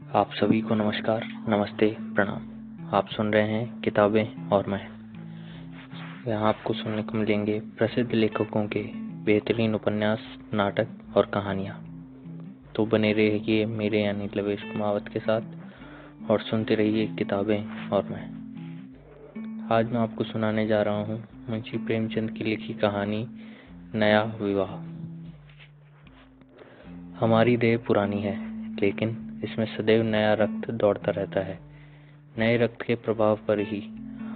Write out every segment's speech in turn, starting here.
आप सभी को नमस्कार, नमस्ते, प्रणाम। आप सुन रहे हैं किताबें और मैं। यहाँ आपको सुनने को मिलेंगे प्रसिद्ध लेखकों के बेहतरीन उपन्यास, नाटक और कहानियाँ। तो बने रहिए मेरे यानी लवेश कुमावत के साथ और सुनते रहिए किताबें और मैं। आज मैं आपको सुनाने जा रहा हूँ मुंशी प्रेमचंद की लिखी कहानी नया विवाह। हमारी देह पुरानी है, लेकिन इसमें सदैव नया रक्त दौड़ता रहता है। नए रक्त के प्रभाव पर ही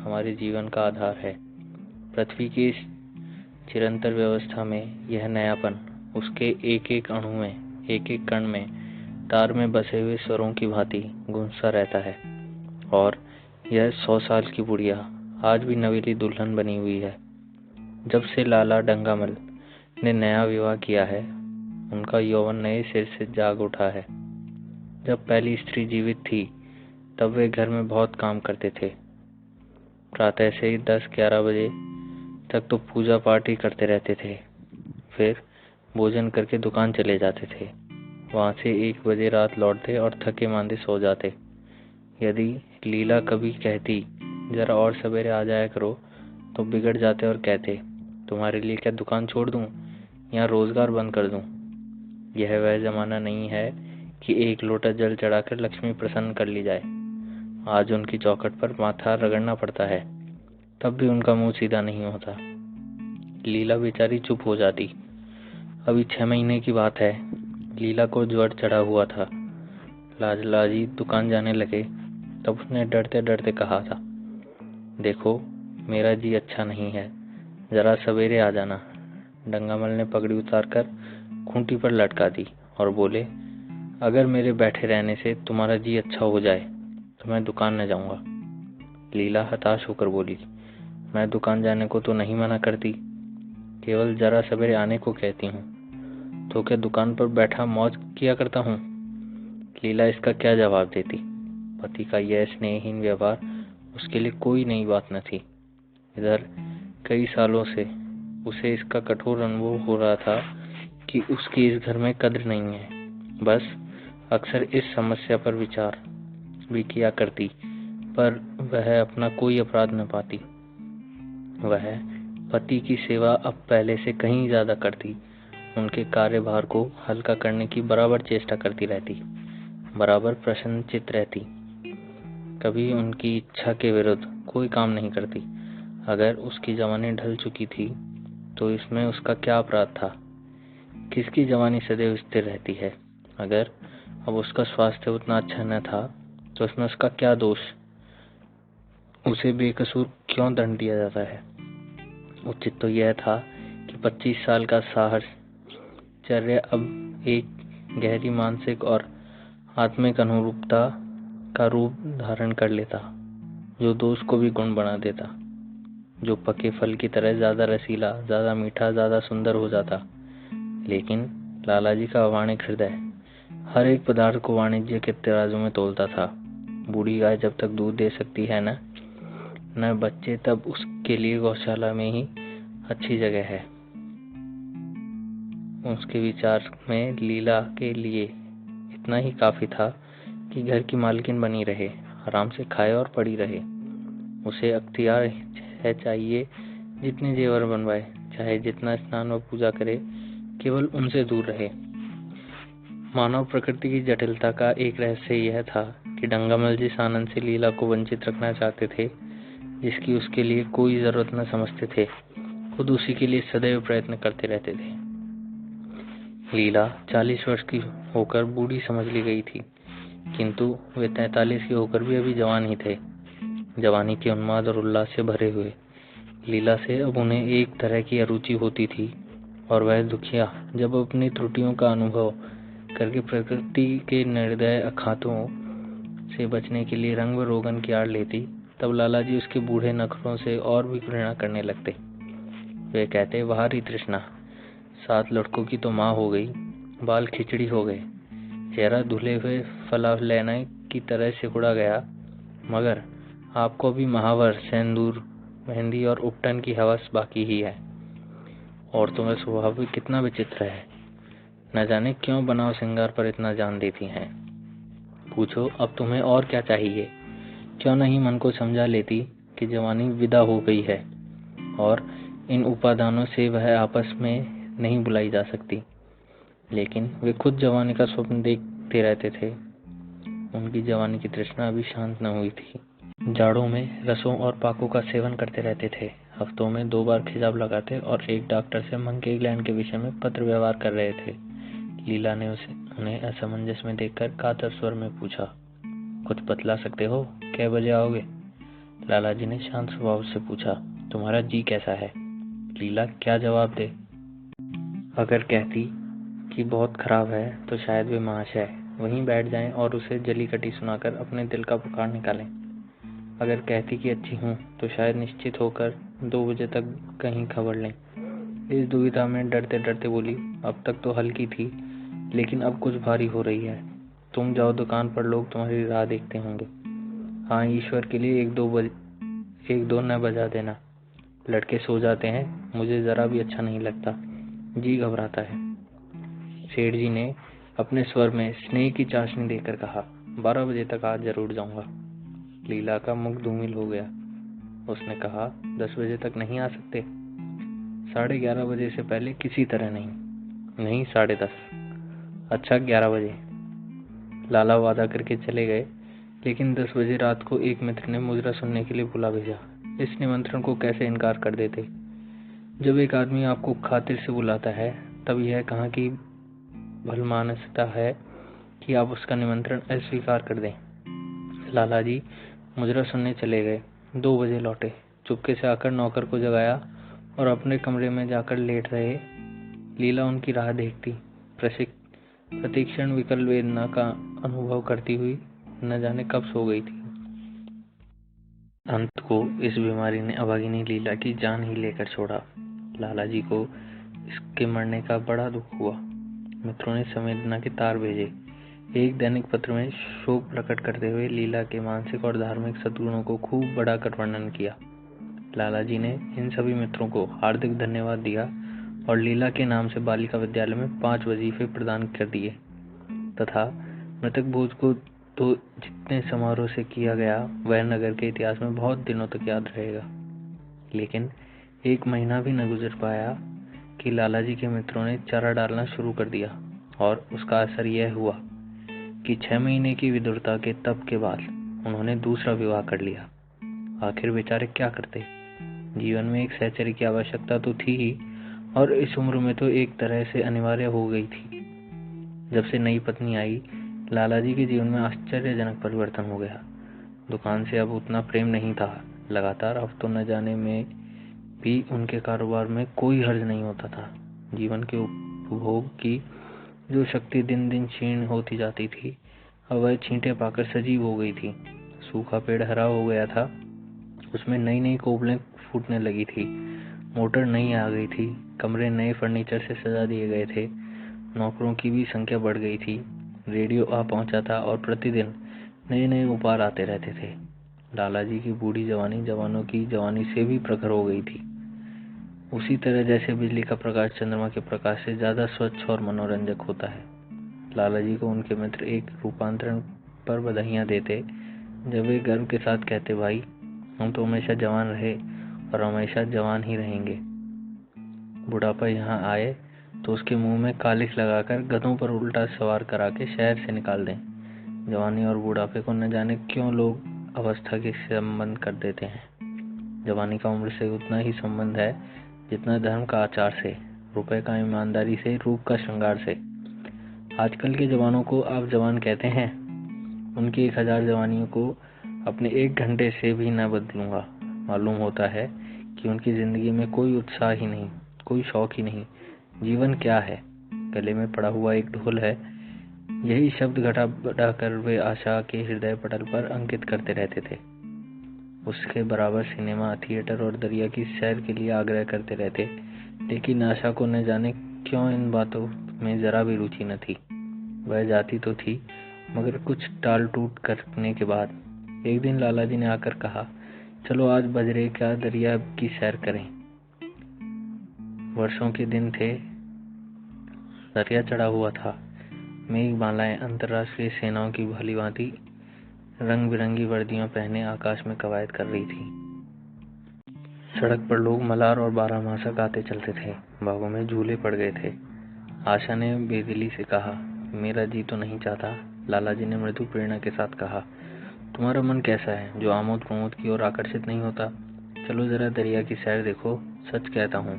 हमारे जीवन का आधार है। पृथ्वी की इस चिरंतर व्यवस्था में यह नयापन उसके एक एक अणु में, एक एक कण में, तार में बसे हुए स्वरों की भांति गूंजता रहता है। और यह 100 साल की बुढ़िया आज भी नवेली दुल्हन बनी हुई है। जब से लाला डंगामल ने नया विवाह किया है, उनका यौवन नए सिर से जाग उठा है। जब पहली स्त्री जीवित थी, तब वे घर में बहुत काम करते थे। प्रातः से 10-11 बजे तक तो पूजा पाठ ही करते रहते थे। फिर भोजन करके दुकान चले जाते थे। वहां से 1 बजे रात लौटते और थके मांदे सो जाते। यदि लीला कभी कहती, जरा और सवेरे आ जाया करो, तो बिगड़ जाते और कहते, तुम्हारे लिए क्या दुकान छोड़ दूं या रोजगार बंद कर दूं। यह वह जमाना नहीं है कि एक लोटा जल चढ़ाकर लक्ष्मी प्रसन्न कर ली जाए। आज उनकी चौखट पर माथा रगड़ना पड़ता है, तब भी उनका मुंह सीधा नहीं होता। लीला बेचारी चुप हो जाती। अभी 6 महीने की बात है। लीला को ज्वर चढ़ा हुआ था। लाजी दुकान जाने लगे, तब उसने डरते डरते कहा था, देखो मेरा जी अच्छा नहीं है, जरा सवेरे आ जाना। डंगामल ने पगड़ी उतारकर खूंटी पर लटका दी और बोले, अगर मेरे बैठे रहने से तुम्हारा जी अच्छा हो जाए तो मैं दुकान न जाऊंगा। लीला हताश होकर बोली, मैं दुकान जाने को तो नहीं मना करती, केवल जरा सवेरे आने को कहती हूँ। तो क्या दुकान पर बैठा मौज किया करता हूँ। लीला इसका क्या जवाब देती। पति का यह स्नेहहीन व्यवहार उसके लिए कोई नई बात न थी। इधर कई सालों से उसे इसका कठोर अनुभव हो रहा था कि उसकी इस घर में कद्र नहीं है। बस अक्सर इस समस्या पर विचार भी किया करती, पर वह अपना कोई अपराध न पाती। वह पति की सेवा अब पहले से कहीं ज्यादा करती, उनके कार्यभार को हल्का करने की बराबर चेष्टा करती रहती, बराबर प्रसन्नचित्त रहती। कभी उनकी इच्छा के विरुद्ध कोई काम नहीं करती। अगर उसकी जवानी ढल चुकी थी, तो इसमें उसका क्या अपराध था। किसकी जवानी सदैव स्थिर रहती है। अगर अब उसका स्वास्थ्य उतना अच्छा न था, तो इसमें उसका क्या दोष। उसे बेकसूर क्यों दंड दिया जाता है। उचित तो यह था कि 25 साल का साहचर्य अब एक गहरी मानसिक और आत्मिक अनुरूपता का रूप धारण कर लेता, जो दोष को भी गुण बना देता, जो पके फल की तरह ज्यादा रसीला, ज्यादा मीठा, ज्यादा सुंदर हो जाता। लेकिन लालाजी का वाणिक हृदय हर एक पदार्थ को वाणिज्य के तराजू में तोलता था। बूढ़ी गाय जब तक दूध दे सकती है न बच्चे, तब उसके लिए गौशाला में ही अच्छी जगह है। उसके विचार में लीला के लिए इतना ही काफी था कि घर की मालकिन बनी रहे, आराम से खाए और पड़ी रहे। उसे अख्तियार है चाहिए जितने जेवर बनवाए, चाहे जितना स्नान व पूजा करे, केवल उनसे दूर रहे। मानव प्रकृति की जटिलता का एक रहस्य यह था कि डंगामल जिस आनंद से लीला को वंचित रखना चाहते थे, जिसकी उसके लिए कोई जरूरत न समझते थे, खुद उसी के लिए सदैव प्रयत्न करते रहते थे। लीला 40 वर्ष की होकर बूढ़ी समझ ली गई थी, किंतु वे 43 के होकर भी अभी जवान ही थे, जवानी के उन्माद और उल्लास से भरे हुए। लीला से अब उन्हें एक तरह की अरुचि होती थी, और वह दुखिया जब अपनी त्रुटियों का अनुभव करके प्रकृति के निर्दय अखातों से बचने के लिए रंग व रोगन की आड़ लेती, तब लालाजी उसके बूढ़े नखरों से और भी घृणा करने लगते। वे कहते, वाह री तृष्णा, 7 लड़कों की तो माँ हो गई, बाल खिचड़ी हो गए, चेहरा धुले हुए फलाफैला की तरह सिकुड़ा गया, मगर आपको भी महावर, सेंदूर, मेहंदी और उपटन की हवस बाकी ही है। औरतों का स्वभाव भी कितना विचित्र है, न जाने क्यों बनाव श्रृंगार पर इतना जान देती हैं। पूछो अब तुम्हें और क्या चाहिए। क्यों नहीं मन को समझा लेती कि जवानी विदा हो गई है और इन उपादानों से वह आपस में नहीं बुलाई जा सकती। लेकिन वे खुद जवानी का स्वप्न देखते रहते थे। उनकी जवानी की तृष्णा अभी शांत न हुई थी। जाड़ों में रसों और पाकों का सेवन करते रहते थे। हफ्तों में 2 बार खिजाब लगाते और एक डॉक्टर से मंकी ग्लैंड के विषय में पत्र व्यवहार कर रहे थे। लीला ने उन्हें असमंजस में देखकर कातर स्वर में पूछा, कुछ बतला सकते हो? कै बजे आओगे? लालाजी ने शांत स्वभाव से पूछा, तुम्हारा जी कैसा है? लीला क्या जवाब दे? अगर कहती कि बहुत खराब है तो शायद वे महाशय वहीं बैठ जाएं और उसे जली कटी सुनाकर अपने दिल का पुकार निकालें। अगर कहती कि अच्छी हूँ तो शायद निश्चित होकर 2 बजे तक कहीं खबर लें। इस दुविधा में डरते डरते बोली, अब तक तो हल्की थी लेकिन अब कुछ भारी हो रही है। तुम जाओ दुकान पर, लोग तुम्हारी राह देखते होंगे। हाँ, ईश्वर के लिए एक दो न बजा देना। लड़के सो जाते हैं, मुझे जरा भी अच्छा नहीं लगता, जी घबराता है। सेठ जी ने अपने स्वर में स्नेह की चाशनी देकर कहा, 12 बजे तक आज जरूर जाऊंगा। लीला का मुख धूमिल हो गया। उसने कहा, 10 बजे तक नहीं आ सकते? 11:30 बजे से पहले किसी तरह नहीं। नहीं, 10:30। अच्छा, 11 बजे। लाला वादा करके चले गए, लेकिन 10 बजे रात को एक मित्र ने मुजरा सुनने के लिए बुला भेजा। इस निमंत्रण को कैसे इनकार कर देते? जब एक आदमी आपको खातिर से बुलाता है तब यह कहाँ की भलमानसता है कि आप उसका निमंत्रण अस्वीकार कर दें। लाला जी मुजरा सुनने चले गए। 2 बजे लौटे। चुपके से आकर नौकर को जगाया और अपने कमरे में जाकर लेट रहे। लीला उनकी राह देखती, प्रतीक्षण विकल वेदना का अनुभव करती हुई न जाने कब सो गई थी। अंत को इस बीमारी ने अभागिनी लीला की जान ही लेकर छोड़ा। लाला जी को इसके मरने का बड़ा दुख हुआ। मित्रों ने संवेदना के तार भेजे। एक दैनिक पत्र में शोक प्रकट करते हुए लीला के मानसिक और धार्मिक सद्गुणों को खूब बढ़ाकर वर्णन किया। लाला जी ने इन सभी मित्रों को हार्दिक धन्यवाद दिया और लीला के नाम से बालिका विद्यालय में 5 वजीफे प्रदान कर दिए तथा मृतक भोज को तो जितने समारोह से किया गया वह नगर के इतिहास में बहुत दिनों तक याद रहेगा। लेकिन 1 महीना भी न गुजर पाया कि लाला जी के मित्रों ने चारा डालना शुरू कर दिया और उसका असर यह हुआ कि 6 महीने की विदुरता के तप के बाद उन्होंने दूसरा विवाह कर लिया। आखिर बेचारे क्या करते? जीवन में एक सहचर्य की आवश्यकता तो थी ही और इस उम्र में तो एक तरह से अनिवार्य हो गई थी। जब से नई पत्नी आई, लाला जी के जीवन में आश्चर्यजनक परिवर्तन हो गया। दुकान से अब उतना प्रेम नहीं था। लगातार हफ्तों न जाने में भी उनके कारोबार में कोई हर्ज नहीं होता था। जीवन के उपभोग की जो शक्ति दिन दिन क्षीण होती जाती थी, अब वह छींटे पाकर सजीव हो गई थी। सूखा पेड़ हरा हो गया था, उसमें नई नई कोबलें फूटने लगी थी। मोटर नई आ गई थी, कमरे नए फर्नीचर से सजा दिए गए थे, नौकरों की भी संख्या बढ़ गई थी, रेडियो आ पहुंचा था और प्रतिदिन नए नए उपहार आते रहते थे। लाला जी की बूढ़ी जवानी जवानों की जवानी से भी प्रखर हो गई थी। उसी तरह जैसे बिजली का प्रकाश चंद्रमा के प्रकाश से ज्यादा स्वच्छ और मनोरंजक होता है। लाला जी को उनके मित्र एक रूपांतरण पर बधाइयां देते जब वे गर्व के साथ कहते, भाई हम तो हमेशा जवान रहे और हमेशा जवान ही रहेंगे। बुढ़ापा यहाँ आए तो उसके मुंह में कालिख लगाकर गधों पर उल्टा सवार करा के शहर से निकाल दें। जवानी और बुढ़ापे को न जाने क्यों लोग अवस्था के संबंध कर देते हैं। जवानी का उम्र से उतना ही संबंध है जितना धर्म का आचार से, रुपए का ईमानदारी से, रूप का श्रृंगार से। आजकल के जवानों को आप जवान कहते हैं, उनकी 1000 जवानियों को अपने 1 घंटे से भी न बदलूंगा। मालूम होता है कि उनकी जिंदगी में कोई उत्साह ही नहीं, कोई शौक ही नहीं। जीवन क्या है? गले में पड़ा हुआ एक ढोल है। यही शब्द घटा बढ़ाकर वे आशा के हृदय पटल पर अंकित करते रहते थे। उसके बराबर सिनेमा, थिएटर और दरिया की सैर के लिए आग्रह करते रहते, लेकिन आशा को न जाने क्यों इन बातों में जरा भी रुचि न थी। वह जाती तो थी, मगर कुछ टाल टूट करने के बाद एक दिन लाला जी ने आकर कहा, चलो आज बजरे का दरिया की सैर करें। वर्षों के दिन थे, दरिया चढ़ा हुआ था, मेघमालाएं अंतर्राष्ट्रीय सेनाओं की भलीभांति रंग बिरंगी वर्दियां पहने आकाश में कवायद कर रही थी। सड़क पर लोग मल्हार और बारहमासा गाते चलते थे। बागों में झूले पड़ गए थे। आशा ने बेदिली से कहा, मेरा जी तो नहीं चाहता। लाला जी ने मृदु प्रेरणा के साथ कहा, तुम्हारा मन कैसा है जो आमोद प्रमोद की ओर आकर्षित नहीं होता? चलो जरा दरिया की सैर देखो। सच कहता हूँ,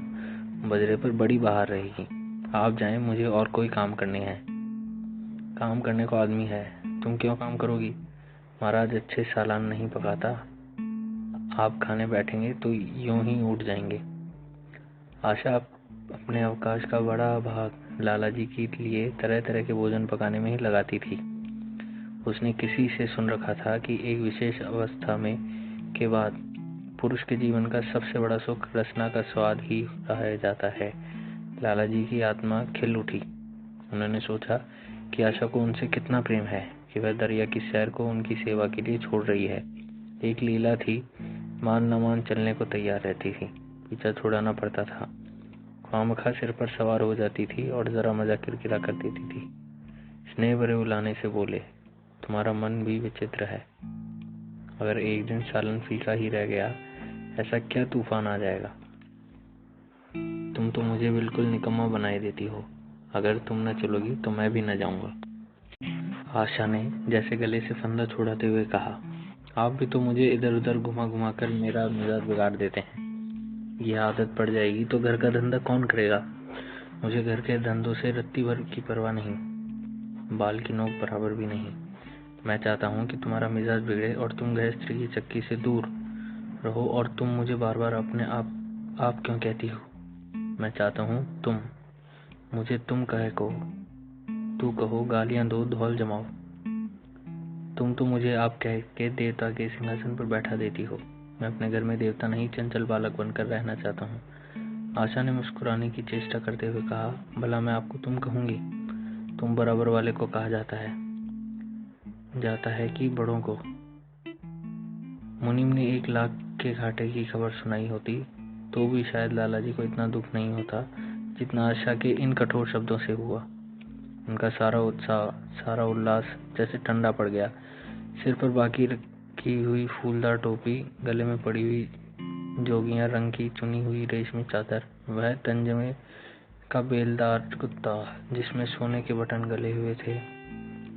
बजरे पर बड़ी बहार रहेगी। आप जाएं, मुझे और कोई काम करने हैं। काम करने को आदमी है, तुम क्यों काम करोगी? महाराज अच्छे सालान नहीं पकाता। आप खाने बैठेंगे तो यूं ही उठ जाएंगे। आशा अपने अवकाश का बड़ा भाग लाला जी के लिए तरह तरह के भोजन पकाने में ही लगाती थी। उसने किसी से सुन रखा था कि एक विशेष अवस्था में के बाद पुरुष के जीवन का सबसे बड़ा सुख रसना का स्वाद ही कहा जाता है। लाला जी की आत्मा खिल उठी। उन्होंने सोचा कि आशा को उनसे कितना प्रेम है कि वह दरिया की सैर को उनकी सेवा के लिए छोड़ रही है। एक लीला थी, मान न मान चलने को तैयार रहती थी, पीछा छुड़ाना पड़ता था, खामखा सिर पर सवार हो जाती थी और जरा मजा किरकिरा कर देती थी। स्नेह भरे उलाने से बोले, तुम्हारा मन भी विचित्र है। अगर एक दिन सालन फीका ही रह गया, ऐसा क्या तूफान आ जाएगा? तुम तो मुझे बिल्कुल निकम्मा बनाए देती हो। अगर तुम न चलोगी तो मैं भी न जाऊंगा। आशा ने जैसे गले से फंदा छुड़ाते हुए कहा, आप भी तो मुझे इधर उधर घुमा घुमा कर मेरा मिजाज बिगाड़ देते हैं। यह आदत पड़ जाएगी तो घर का धंधा कौन करेगा? मुझे घर के धंधों से रत्ती भर की परवाह नहीं, बाल की नोक बराबर भी नहीं। मैं चाहता हूँ कि तुम्हारा मिजाज बिगड़े और तुम गृहस्थी की चक्की से दूर रहो और तुम मुझे बार बार अपने आप क्यों कहती हो? मैं चाहता हूँ तुम मुझे तुम कहे को, तू कहो, गालियां दो, धौल जमाओ। तुम तो मुझे आप कह के देवता के सिंहासन पर बैठा देती हो। मैं अपने घर में देवता नहीं, चंचल बालक बनकर रहना चाहता हूँ। आशा ने मुस्कुराने की चेष्टा करते हुए कहा, भला मैं आपको तुम कहूंगी? तुम बराबर वाले को कहा जाता है कि बड़ों को। मुनीम ने 1 लाख के घाटे की खबर सुनाई होती तो भी शायद लाला जी को इतना दुख नहीं होता जितना आशा के इन कठोर शब्दों से हुआ। उनका सारा उत्साह, सारा उल्लास जैसे ठंडा पड़ गया। सिर पर बाकी रखी हुई फूलदार टोपी, गले में पड़ी हुई जोगियां रंग की चुनी हुई रेशमी चादर, वह तंजमे का बेलदार कुत्ता जिसमें सोने के बटन गले हुए थे,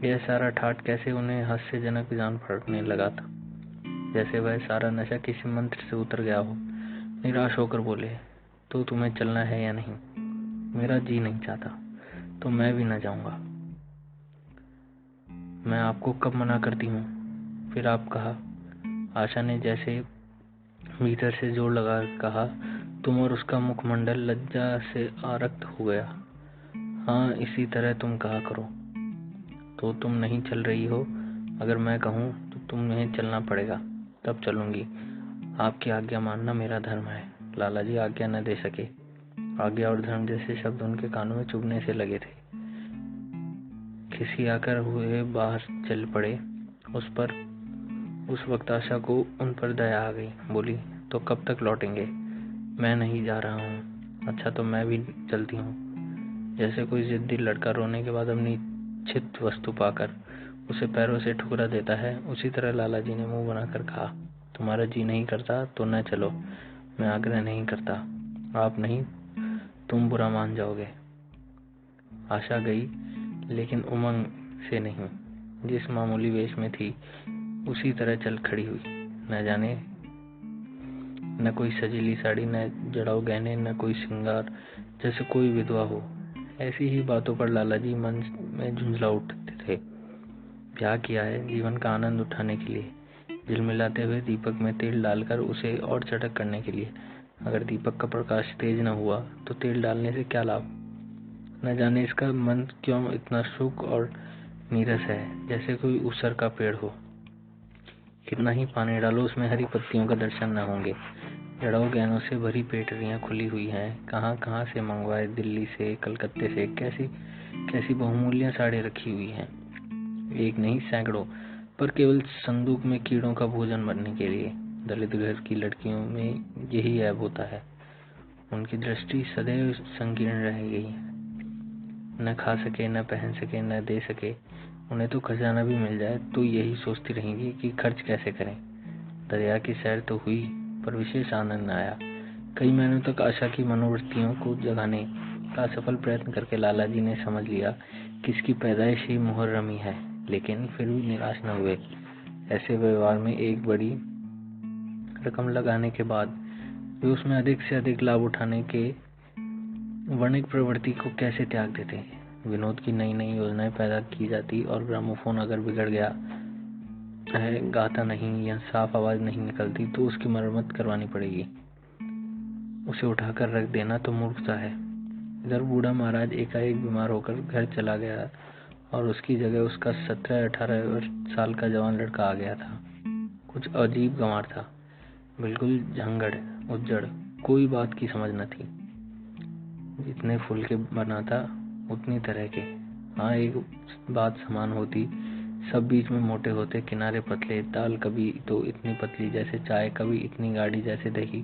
यह सारा ठाट कैसे उन्हें हास्यजनक जान पड़ने लगा था, जैसे वह सारा नशा किसी मंत्र से उतर गया हो। निराश होकर बोले, तो तुम्हें चलना है या नहीं? मेरा जी नहीं चाहता। तो मैं भी न जाऊंगा। मैं आपको कब मना करती हूँ? फिर आप कहा। आशा ने जैसे भीतर से जोर लगा कहा, तुम और उसका मुखमंडल लज्जा से आरक्त हो गया। हाँ, इसी तरह तुम कहा करो। तो तुम नहीं चल रही हो? अगर मैं कहूँ तो तुम्हें चलना पड़ेगा, तब चलूंगी। आपकी आज्ञा मानना मेरा धर्म है। लाला जी आज्ञा न दे सके। आज्ञा और धर्म जैसे शब्द उनके कानों में चुभने से लगे थे। खिसियाकर हुए बाहर चल पड़े। उस वक्त आशा को उन पर दया आ गई। बोली, तो कब तक लौटेंगे? मैं नहीं जा रहा हूँ। अच्छा, तो मैं भी चलती हूँ। जैसे कोई जिद्दी लड़का रोने के बाद अपनी इच्छित वस्तु पाकर उसे पैरों से ठुकरा देता है, उसी तरह लाला जी ने मुंह बनाकर कहा, तुम्हारा जी नहीं करता तो न चलो। मैं आग्रह नहीं करता। आप नहीं, तुम बुरा मान जाओगे। आशा गई, लेकिन उमंग से नहीं। जिस मामूली वेश में थी उसी तरह चल खड़ी हुई। न जाने, न कोई सजीली साड़ी, न जड़ाऊ गहने, न कोई श्रृंगार, जैसे कोई विधवा हो। ऐसी ही बातों पर लाला जी मन में झुंझला उठते थे। ब्याह किया है जीवन का आनंद उठाने के लिए, झिलमिलाते हुए दीपक में तेल डालकर उसे और चटक करने के लिए। अगर दीपक का प्रकाश तेज न हुआ तो तेल डालने से क्या लाभ? न जाने इसका मन क्यों इतना शुष्क और नीरस है, जैसे कोई ऊसर का पेड़ हो। कितना ही पानी डालो, उसमें हरी पत्तियों का दर्शन न होंगे। जड़ाऊ गहनों से भरी पेटरियां खुली हुई हैं। कहाँ कहाँ से मंगवाए, दिल्ली से, कलकत्ते से कैसी कैसी बहुमूल्य साड़ी रखी हुई हैं। एक नहीं, सैकड़ों, पर केवल संदूक में कीड़ों का भोजन बनने के लिए। दलित घर की लड़कियों में यही ऐब होता है, उनकी दृष्टि सदैव संकीर्ण रह गई है। न खा सके, न पहन सके, न दे सके, उन्हें तो खजाना भी मिल जाए तो यही सोचती रहेंगी कि खर्च कैसे करें। दरिया की सैर तो हुई, पर विशेष आनंद न आया। कई महीनों तक आशा की मनोवृत्तियों को जगाने का असफल प्रयत्न करके लाला जी ने समझ लिया कि इसकी पैदाइश ही मुहर्रमी है, लेकिन फिर भी निराश न हुए। ऐसे व्यवहार में एक बड़ी रकम लगाने के बाद वे उसमें अधिक से अधिक लाभ उठाने के वर्णिक प्रवृत्ति को कैसे त्याग देते। विनोद की नई नई योजनाएं पैदा की जाती और ग्रामोफोन अगर बिगड़ गया है, गाता नहीं या साफ आवाज नहीं निकलती तो उसकी मरम्मत करवानी पड़ेगी। उसे उठाकर रख देना तो मूर्खता है। इधर बूढ़ा महाराज एकाएक बीमार होकर घर चला गया और उसकी जगह उसका 17-18 साल का जवान लड़का आ गया था। कुछ अजीब गंवार था, बिल्कुल झंगड़ उज्जड़, कोई बात की समझ न थी। जितने फूल के बना था उतनी तरह के। हाँ, एक बात समान होती, सब बीच में मोटे होते, किनारे पतले। दाल कभी तो इतनी पतली जैसे चाय, कभी इतनी गाढ़ी जैसे दही।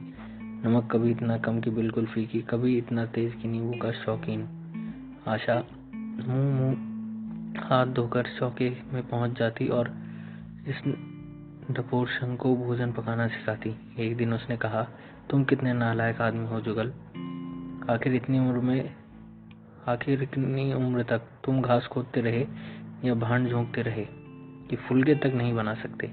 नमक कभी इतना कम कि बिल्कुल फीकी, कभी इतना तेज कि नींबू का शौकीन। आशा मुंह हाथ धोकर चौके में पहुंच जाती और इस डपोर संग को भोजन पकाना सिखाती। एक दिन उसने कहा, तुम कितने नालायक आदमी हो जुगल। आखिर इतनी उम्र तक तुम घास खोदते रहे या भांड झोंकते रहे कि फुलके तक नहीं बना सकते।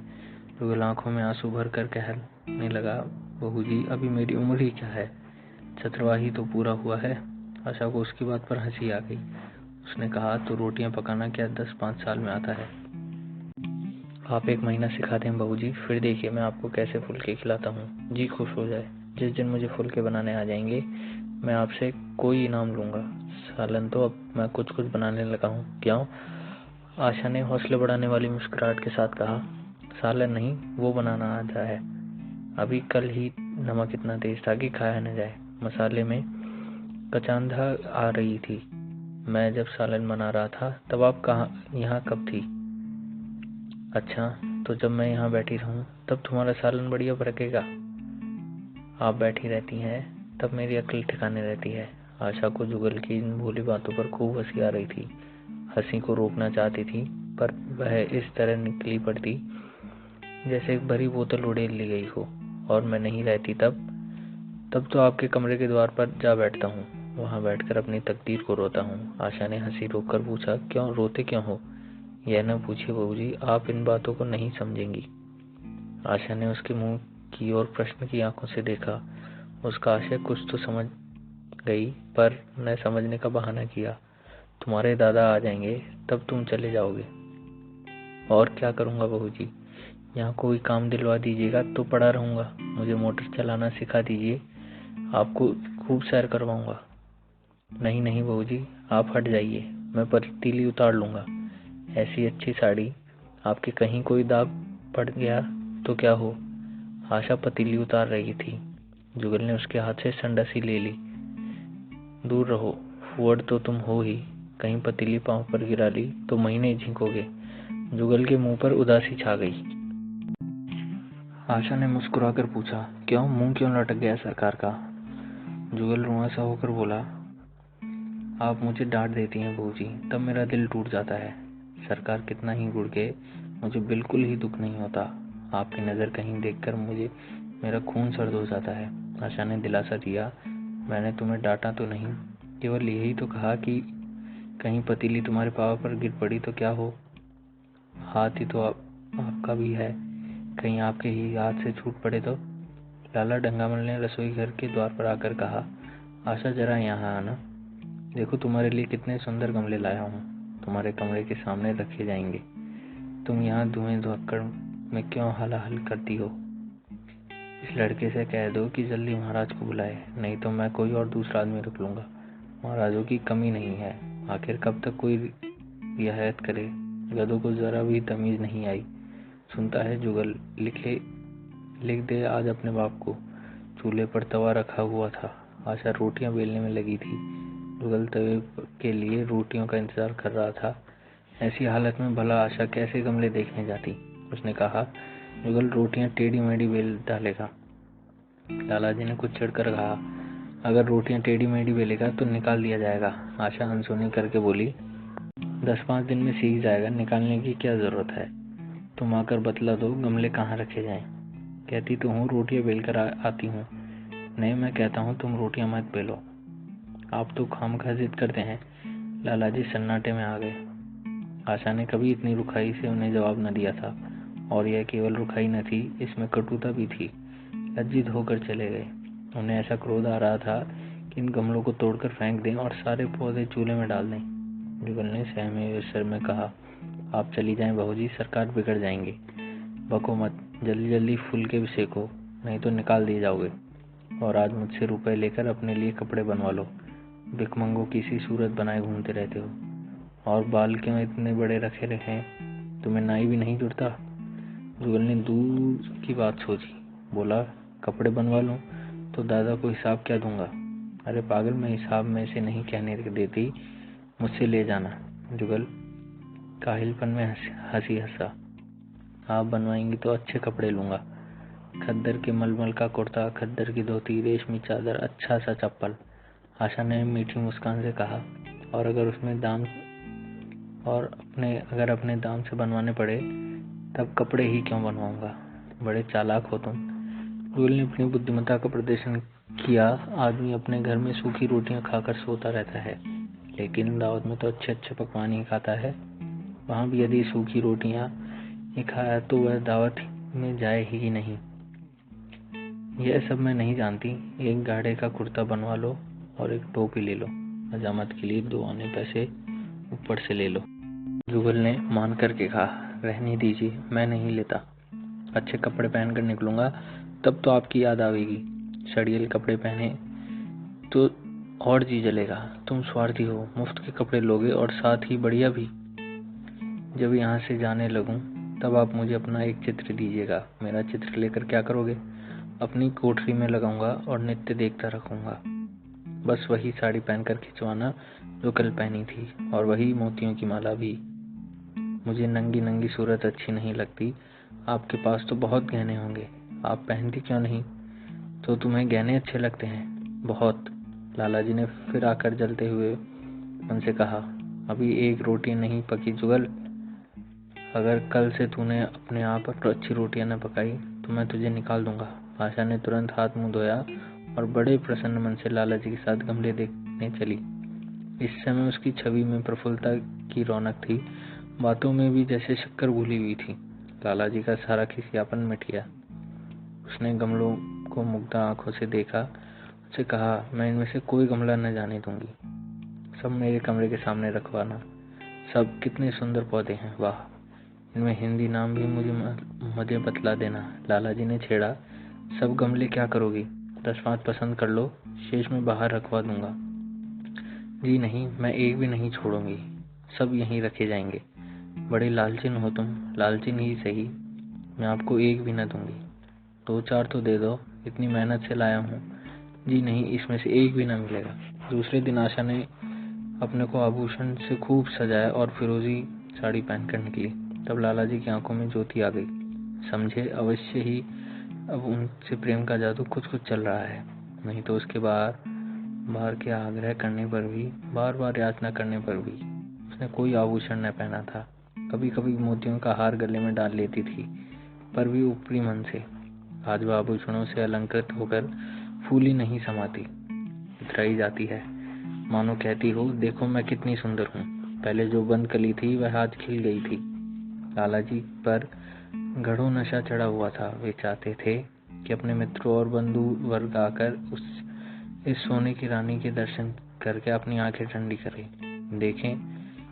जुगल आंखों में आंसू भर कर कहने लगा, बहू जी, अभी मेरी उम्र ही क्या है, चतुर्वा ही तो पूरा हुआ है। आशा को उसकी बात पर हंसी आ गई। उसने कहा, तो रोटियां पकाना क्या 10-5 साल में आता है। आप 1 महीना सिखाते हैं बहू जी, फिर देखिए मैं आपको कैसे फुलके खिलाता हूँ। जी खुश हो जाए। जिस दिन मुझे फुलके बनाने आ जाएंगे मैं आपसे कोई इनाम लूंगा। सालन तो अब मैं कुछ कुछ बनाने लगा हूँ। क्यों? आशा ने हौसले बढ़ाने वाली मुस्कुराहट के साथ कहा। सालन नहीं, वो बनाना आता है। अभी कल ही नमक इतना तेज था कि खाया न जाए। मसाले में कचांधा आ रही थी। मैं जब सालन बना रहा था तब आप यहाँ कब थी? अच्छा, तो जब मैं यहाँ बैठी रहूं तब तुम्हारा सालन बढ़िया पकेगा। आप बैठी रहती हैं तब मेरी अक्ल ठिकाने रहती है। आशा को जुगल की इन भोली बातों पर खूब हंसी आ रही थी। हंसी को रोकना चाहती थी, पर वह इस तरह निकली पड़ती जैसे एक भरी बोतल उड़ेल ली गई हो। और मैं नहीं रहती तब तो आपके कमरे के द्वार पर जा बैठता हूँ, वहां बैठकर अपनी तकदीर को रोता हूँ। आशा ने हंसी रोककर पूछा, क्यों रोते क्यों हो? यह न पूछिए बहू जी, आप इन बातों को नहीं समझेंगी। आशा ने उसके मुंह की ओर प्रश्न की आंखों से देखा। उसका आशय कुछ तो समझ गई, पर न समझने का बहाना किया। तुम्हारे दादा आ जाएंगे तब तुम चले जाओगे। और क्या करूंगा बहू जी? यहाँ कोई काम दिलवा दीजिएगा तो पड़ा रहूंगा। मुझे मोटर चलाना सिखा दीजिए, आपको खूब सैर करवाऊंगा। नहीं नहीं बहू जी, आप हट जाइए, मैं पतीली उतार लूंगा। ऐसी अच्छी साड़ी, आपके कहीं कोई दाग पड़ गया तो क्या हो? आशा पतीली उतार रही थी। जुगल ने उसके हाथ से संडासी ले ली। दूर रहो, फुअड़ तो तुम हो ही, कहीं पतीली पांव पर गिरा ली तो महीने झींकोगे। जुगल के मुंह पर उदासी छा गई। आशा ने मुस्कुराकर पूछा, क्यों, मुंह क्यों लटक गया सरकार का? जुगल रुआंसा होकर बोला, आप मुझे डांट देती हैं बहू जी, तब मेरा दिल टूट जाता है। सरकार कितना ही गुड़के, मुझे बिल्कुल ही दुख नहीं होता। आपकी नजर कहीं देखकर मेरा खून सर्द हो जाता है। आशा ने दिलासा दिया, मैंने तुम्हें डांटा तो नहीं, केवल यही तो कहा कि कहीं पतीली तुम्हारे पाँव पर गिर पड़ी तो क्या हो? हाथ ही तो आपका भी है, कहीं आपके ही हाथ से छूट पड़े तो? लाला डंगामल ने रसोई घर के द्वार पर आकर कहा, आशा जरा यहाँ आना, देखो तुम्हारे लिए कितने सुंदर गमले लाया हूँ, तुम्हारे कमरे के सामने रखे जाएंगे। तुम यहाँ धुएं धुक्कड़ में क्यों हलाहल करती हो? इस लड़के से कह दो कि जल्दी महाराज को बुलाए, नहीं तो मैं कोई और दूसरा आदमी रख लूंगा। महाराजों की कमी नहीं है, आखिर कब तक कोई रियायत करे? गधों को जरा भी तमीज नहीं आई। सुनता है जुगल, लिख दे आज अपने बाप को। चूल्हे पर तवा रखा हुआ था। आशा रोटियां बेलने में लगी थी। जुगल तवे के लिए रोटियों का इंतजार कर रहा था। ऐसी हालत में भला आशा कैसे गमले देखने जाती? उसने कहा, जुगल रोटियां टेढ़ी मेढ़ी बेल डालेगा। लाला जी ने कुछ चिढ़कर कहा, अगर रोटियां टेढ़ी मेढ़ी बेलेगा तो निकाल दिया जाएगा। आशा अनसुनी करके बोली, 10-5 दिन में सीख जाएगा, निकालने की क्या जरूरत है। तुम आकर बतला दो गमले कहाँ रखे जाएं। कहती तो हूँ रोटियां बेल कर आती हूँ। नहीं, मैं कहता हूँ तुम रोटियां मत बेलो, आप तो खामखा जिद करते हैं। लालाजी सन्नाटे में आ गए। आशा ने कभी इतनी रुखाई से उन्हें जवाब न दिया था, और यह केवल रुखाई न थी, इसमें कटुता भी थी। लज्जित होकर चले गए। उन्हें ऐसा क्रोध आ रहा था कि इन गमलों को तोड़कर फेंक दें और सारे पौधे चूल्हे में डाल दें। जुगल ने सहमे हुए स्वर में कहा, आप चली जाएं बहू जी, सरकार बिगड़ जाएंगे। बको मत, जल्दी जल्दी फूल के सेको, नहीं तो निकाल दिए जाओगे। और आज मुझसे रुपए लेकर अपने लिए कपड़े बनवा लो। भिखमंगों की सी सूरत बनाए घूमते रहते हो। और बाल क्यों इतने बड़े रखे रहे, तुम्हें नाई भी नहीं जुड़ता। जुगल ने दूर की बात सोची, बोला, कपड़े बनवा लूं तो दादा को हिसाब क्या दूंगा। अरे पागल, मैं हिसाब में से नहीं कहने देती, मुझसे ले जाना। जुगल काहिलपन में हंसी हंसा, आप बनवाएंगी तो अच्छे कपड़े लूंगा। खद्दर के मलमल का कुर्ता, खद्दर की धोती, रेशमी चादर, अच्छा सा चप्पल। आशा ने मीठी मुस्कान से कहा, और अगर अपने दाम से बनवाने पड़े तब कपड़े ही क्यों बनवाऊंगा। बड़े चालाक हो तुम। जुगल ने अपनी बुद्धिमत्ता का प्रदर्शन किया। आदमी अपने घर में सूखी रोटियां खाकर सोता रहता है, लेकिन दावत में तो अच्छे अच्छे पकवान ही खाता है। वहां भी यदि सूखी रोटियां ही खाया तो वह दावत में जाए ही नहीं। यह सब मैं नहीं जानती। एक गाढ़े का कुर्ता बनवा लो और एक टोपी ले लो। हजामत के लिए 2 आने पैसे ऊपर से ले लो। जुगल ने मान करके कहा, रहने दीजिए, मैं नहीं लेता। अच्छे कपड़े पहनकर निकलूंगा तब तो आपकी याद आवेगी। सड़ियल कपड़े पहने तो और जी जलेगा। तुम स्वार्थी हो, मुफ्त के कपड़े लोगे और साथ ही बढ़िया भी। जब यहाँ से जाने लगूं तब आप मुझे अपना एक चित्र दीजिएगा। मेरा चित्र लेकर क्या करोगे। अपनी कोठरी में लगाऊंगा और नित्य देखता रखूंगा। बस वही साड़ी पहनकर खिंचवाना जो कल पहनी थी, और वही मोतियों की माला भी। मुझे नंगी नंगी सूरत अच्छी नहीं लगती। आपके पास तो बहुत गहने होंगे, आप पहनती क्यों नहीं। तो तुम्हें गहने अच्छे लगते हैं। बहुत। लालाजी ने फिर आकर जलते हुए उनसे कहा, अभी एक रोटी नहीं पकी जुगल। अगर कल से तूने अपने आप अच्छी रोटियां न पकाई तो मैं तुझे निकाल दूंगा। आशा ने तुरंत हाथ मुंह धोया और बड़े प्रसन्न मन से लालाजी के साथ गमले देखने चली। इस समय उसकी छवि में प्रफुल्लता की रौनक थी, बातों में भी जैसे शक्कर घुली हुई थी। लालाजी का सारा खिसियापन मिट गया। उसने गमलों को मुग्धा आंखों से देखा, उससे कहा, मैं इनमें से कोई गमला न जाने दूंगी, सब मेरे कमरे के सामने रखवाना। सब कितने सुंदर पौधे हैं, वाह, इनमें हिंदी नाम भी मुझे बतला देना। लालाजी ने छेड़ा, सब गमले क्या करोगी, 10-5 पसंद कर लो, शेष में बाहर रखवा दूंगा। जी नहीं, मैं एक भी नहीं छोड़ूंगी, सब यहीं रखे जाएंगे। बड़े लालचिन हो तुम। लालचिन ही सही, मैं आपको एक भी न दूंगी। 2-4 तो दे दो, इतनी मेहनत से लाया हूँ। जी नहीं, इसमें से एक भी न मिलेगा। दूसरे दिन आशा ने अपने को आभूषण से खूब सजाया और फिरोजी साड़ी पहनकर निकली। तब लालाजी की आंखों में ज्योति आ गई। समझे, अवश्य ही अब उनसे प्रेम का जादू कुछ कुछ चल रहा है। नहीं तो उसके बार बार के आग्रह करने पर भी, बार बार याचना करने पर भी उसने कोई आभूषण न पहना था। कभी कभी मोतियों का हार गले में डाल लेती थी, पर भी ऊपरी मन से। आज वह आभूषणों से अलंकृत होकर फूली नहीं समाती, इतराई जाती है, मानो कहती हो, देखो मैं कितनी सुंदर हूँ। पहले जो बंद कली थी वह आज खिल गई थी। लालाजी पर गढ़ो नशा चढ़ा हुआ था। वे चाहते थे कि अपने मित्रों और बंधु वर्ग आकर इस सोने की रानी के दर्शन करके अपनी आंखें ठंडी करें, देखें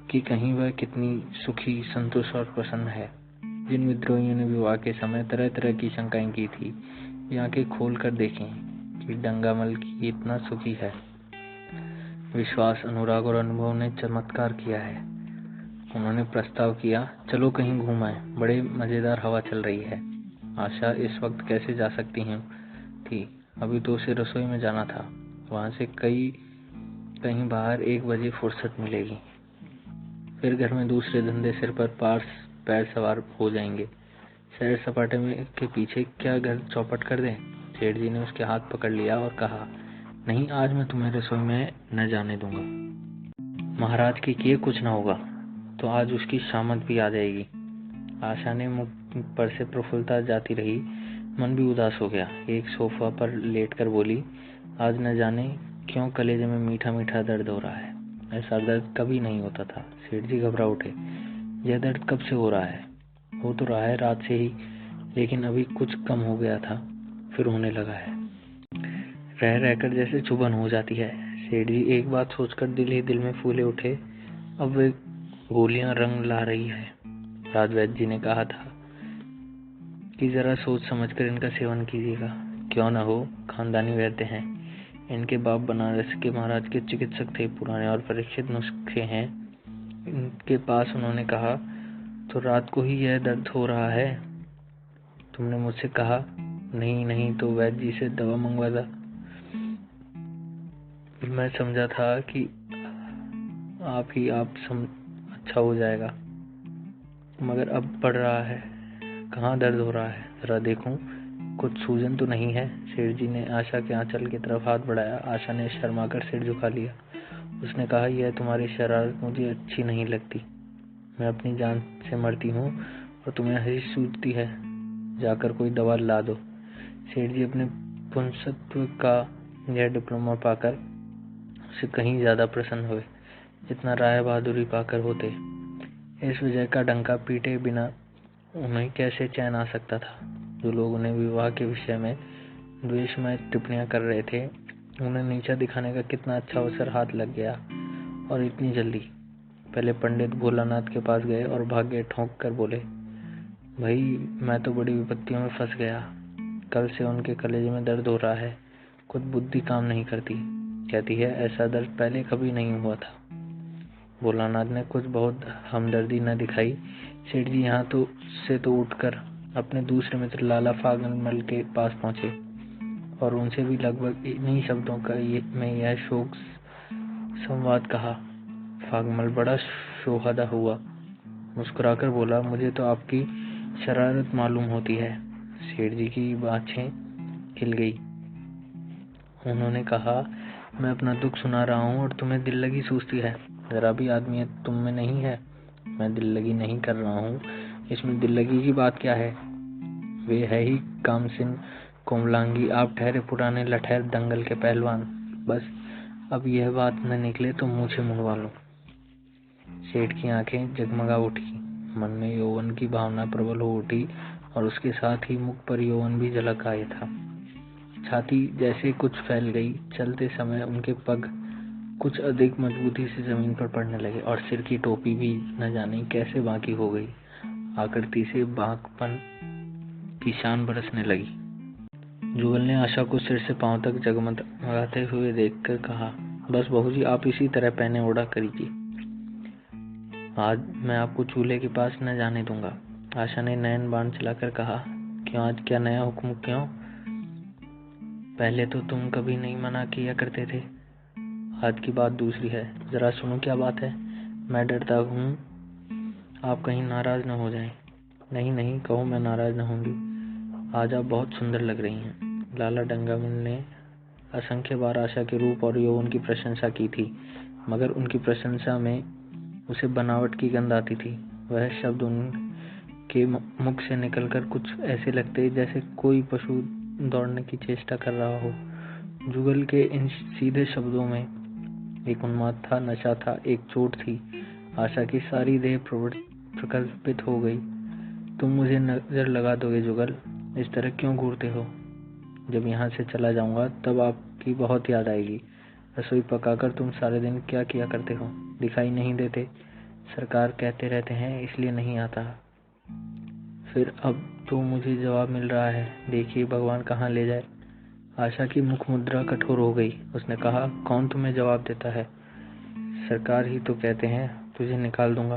कि कहीं वह कितनी सुखी, संतुष्ट और प्रसन्न है। जिन विद्रोहियों ने विवाह के समय तरह तरह की शंकाएं की थी, वे आंखें खोल कर देखें कि डंगामल की इतना सुखी है। विश्वास, अनुराग और अनुभव ने चमत्कार किया है। उन्होंने प्रस्ताव किया, चलो कहीं घूम आए, बड़े मजेदार हवा चल रही है। आशा इस वक्त कैसे जा सकती थी, अभी तो उसे रसोई में जाना था। वहां से कहीं बाहर 1 बजे फुर्सत मिलेगी, फिर घर में दूसरे धंधे सिर पर पैर सवार हो जाएंगे। सैर सपाटे में के पीछे क्या घर चौपट कर दें। सेठ जी ने उसके हाथ पकड़ लिया और कहा, नहीं, आज मैं तुम्हें रसोई में न जाने दूंगा। महाराज के किए कुछ न होगा तो आज उसकी शामत भी आ जाएगी। आशा ने मुख पर से प्रफुल्लता जाती रही, मन भी उदास हो गया। एक सोफा पर लेटकर बोली, आज न जाने क्यों कलेजे में मीठा मीठा दर्द हो रहा है। ऐसा दर्द कभी नहीं होता था। सेठ जी घबरा उठे। यह दर्द कब से हो रहा है? हो तो रहा है रात से ही, लेकिन अभी कुछ कम हो गया था, फिर होने लगा है। रह रहकर जैसे चुभन हो जाती है। सेठ जी एक बात सोचकर दिल ही दिल में फूले उठे। अब वे गोलियां रंग ला रही है। राजवैद्य जी ने कहा था कि जरा सोच समझकर इनका सेवन कीजिएगा। क्यों न हो, खानदानी वैद्य हैं। इनके बाप बनारस के महाराज के चिकित्सक थे। पुराने और परीक्षित नुस्खे हैं इनके पास। उन्होंने कहा, तो रात को ही यह दर्द हो रहा है? तुमने मुझसे कहा नहीं नहीं तो वैद्य जी से दवा मंगवा था। मैं समझा था कि आप अच्छा हो जाएगा, मगर अब बढ़ रहा है। कहाँ दर्द हो रहा है? जरा देखूं, कुछ सूजन तो नहीं है? सेठ जी ने आशा के आंचल की तरफ हाथ बढ़ाया। आशा ने शर्माकर सिर झुका लिया। उसने कहा, यह तुम्हारी शरारत मुझे अच्छी नहीं लगती। मैं अपनी जान से मरती हूँ और तुम्हें हंसी सूझती है। जाकर कोई दवा ला दो। सेठ जी अपने पुंसत्व का यह डिप्लोमा पाकर उससे कहीं ज्यादा प्रसन्न हुए जितना राय बहादुरी पाकर होते। इस विजय का डंका पीटे बिना उन्हें कैसे चैन आ सकता था? जो लोग उन्हें विवाह के विषय में द्वेषमय टिप्पणियां कर रहे थे, उन्हें नीचा दिखाने का कितना अच्छा अवसर हाथ लग गया, और इतनी जल्दी। पहले पंडित भोलानाथ के पास गए और भाग्य ठोंक कर बोले, भाई मैं तो बड़ी विपत्तियों में फंस गया। कल से उनके कलेजे में दर्द हो रहा है। खुद बुद्धि काम नहीं करती, कहती है ऐसा दर्द पहले कभी नहीं हुआ था। भोलानाथ ने कुछ बहुत हमदर्दी न दिखाई। सेठ जी यहाँ तो उठकर अपने दूसरे मित्र लाला फागनमल के पास पहुंचे और उनसे भी लगभग इन्हीं शब्दों में यह शोक संवाद कहा। फागनमल बड़ा शोहदा हुआ, मुस्कुराकर बोला, मुझे तो आपकी शरारत मालूम होती है। सेठ जी की बातें खिल गई। उन्होंने कहा, मैं अपना दुख सुना रहा हूँ और तुम्हें दिल लगी सूझती है। जरा भी आदमियत तुम में नहीं है। मैं दिल लगी नहीं कर रहा हूँ, इसमें दिल लगी की बात क्या है? वे है ही कामसिन कोमलांगी, आप ठहरे पुराने लठैर दंगल के पहलवान। बस अब यह बात न निकले तो मुँह से मुड़वा लो। सेठ की आंखें जगमगा उठी। मन में यौवन की भावना प्रबल हो उठी और उसके साथ ही मुख पर यौवन भी झलक आया था। छाती जैसे कुछ फैल गई। चलते समय उनके पग कुछ अधिक मजबूती से जमीन पर पड़ने लगे और सिर की टोपी भी न जाने कैसे बांकी हो गई। आकृति से बांकपन की शान बरसने लगी। जुगल ने आशा को सिर से पांव तक जगमगाते हुए देखकर कहा, बस बहू जी आप इसी तरह पहने ओढ़ा करिए। आज मैं आपको चूल्हे के पास न जाने दूंगा। आशा ने नयन बाण चलाकर कहा, क्यों, आज क्या नया हुक्म? क्यों? पहले तो तुम कभी नहीं मना किया करते थे, आज की बात दूसरी है। जरा सुनो क्या बात है। मैं डरता हूँ आप कहीं नाराज न हो जाएं। नहीं नहीं, कहो मैं नाराज न होंगी। आज आप बहुत सुंदर लग रही हैं। लाला डंगामण ने असंख्य बार आशा के रूप और यौवन की प्रशंसा की थी, मगर उनकी प्रशंसा में उसे बनावट की गंध आती थी। वह शब्द उनके मुख से निकलकर कुछ ऐसे लगते जैसे कोई पशु दौड़ने की चेष्टा कर रहा हो। जुगल के इन सीधे शब्दों में एक उन्माद था, नशा था, एक चोट थी। आशा की सारी देह प्रकल्पित हो गई। तुम मुझे नजर लगा दोगे जुगल? इस तरह क्यों घूरते हो? जब यहाँ से चला जाऊंगा तब आपकी बहुत याद आएगी। रसोई पकाकर तुम सारे दिन क्या किया करते हो? दिखाई नहीं देते? सरकार कहते रहते हैं इसलिए नहीं आता। फिर अब तो मुझे जवाब मिल रहा है, देखिए भगवान कहाँ ले जाए। आशा की मुख मुद्रा कठोर हो गई। उसने कहा, कौन तुम्हें जवाब देता है? सरकार ही तो कहते हैं तुझे निकाल दूंगा।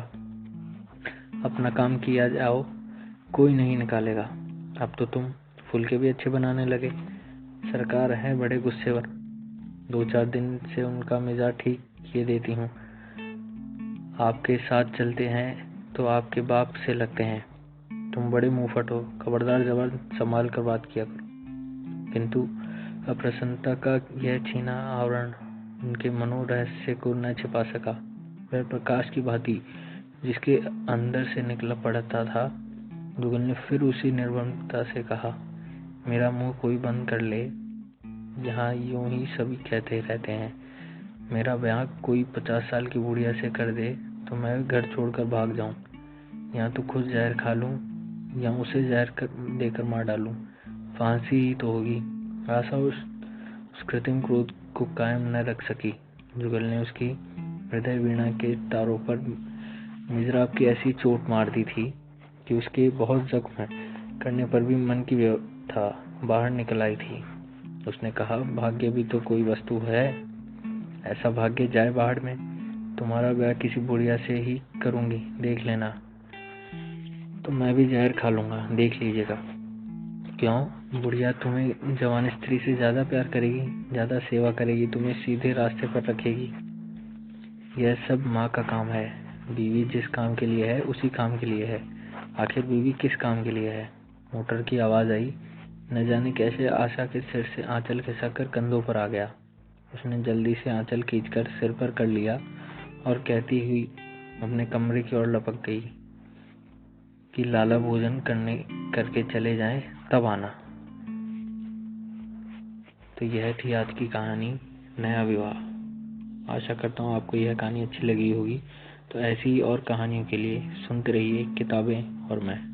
अपना काम किया जाओ, कोई नहीं निकालेगा। अब तो तुम फुलके भी अच्छे बनाने लगे। सरकार है बड़े गुस्सेवर। 2-4 दिन से उनका मिजाज ठीक किए देती हूँ। आपके साथ चलते हैं तो आपके बाप से लगते हैं। तुम बड़े मुंहफट हो, खबरदार जबान संभाल कर बात किया करो। किंतु अप्रसन्नता का यह छीना आवरण उनके मनोरहस्य को न छिपा सका। वह प्रकाश की भांति जिसके अंदर से निकला पड़ता था। जुगल ने फिर उसी निर्भरता से कहा, मेरा मुंह कोई बंद कर ले, यहाँ यूं ही सभी कहते रहते हैं। मेरा ब्याह कोई 50 साल की बुढ़िया से कर दे तो मैं घर छोड़कर भाग जाऊं, या तो खुद जहर खा लूं या उसे जहर देकर मार डालूं, फांसी ही तो होगी। आशा उस कृत्रिम क्रोध को कायम न रख सकी। जुगल ने उसकी हृदय वीणा के तारों पर मिजराब की ऐसी चोट मार दी थी कि उसके बहुत जख्म करने पर भी मन की व्यथा बाहर निकल आई थी। उसने कहा, भाग्य भी तो कोई वस्तु है, ऐसा भाग्य जाए बाहर में। तुम्हारा ब्याह किसी बुढ़िया से ही करूंगी, देख लेना। तो मैं भी जहर खा लूंगा, देख लीजिएगा। क्यों? बुढ़िया तुम्हें जवान स्त्री से ज्यादा प्यार करेगी, ज्यादा सेवा करेगी, तुम्हें सीधे रास्ते पर रखेगी। यह सब माँ का काम है। बीवी जिस काम के लिए है उसी काम के लिए है। आखिर बीवी किस काम के लिए है? मोटर की आवाज आई। न जाने कैसे आशा के सिर से आंचल खिसककर कंधों पर आ गया। उसने जल्दी से आंचल खींचकर सिर पर कर लिया और कहती हुई अपने कमरे की ओर लपक गई कि लाला भोजन करके चले जाएं, तब आना। तो यह थी आज की कहानी, नया विवाह। आशा करता हूँ आपको यह कहानी अच्छी लगी होगी। तो ऐसी ही और कहानियों के लिए सुनते रहिए किताबें और मैं।